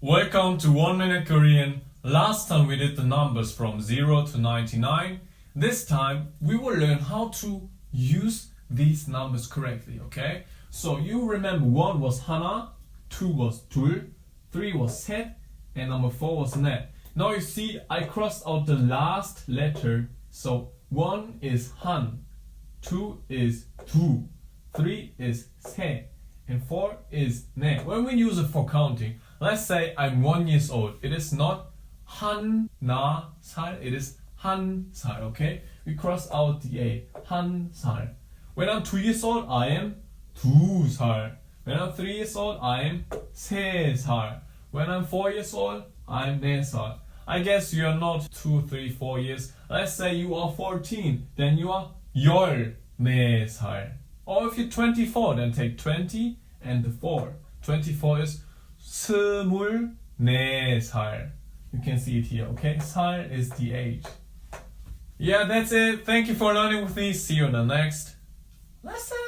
Welcome to 1 Minute Korean. Last time we did the numbers from 0 to 99. This time we will learn how to use these numbers correctly, okay? So you remember 1 was hana, 2 was 둘, 3 was 셋, and number 4 was 넷. Now you see I crossed out the last letter. So 1 is han, 2 is 두, 3 is 세, and 4 is 네. When we use it for counting, let's say I'm 1 years old. It is not 한나살, it is 한살, okay? We cross out the A, 한살. When I'm 2 years old, I am 두살. When I'm 3 years old, I am 세살. When I'm 4 years old, I'm 네살. I guess you are not 2, 3, 4 years. Let's say you are 14, then you are 14살. Or if you're 24, then take 20 and the 4. 24 is 스물네살. You can see it here, okay? 살 is the age. Yeah, that's it. Thank you for learning with me. See you in the next lesson.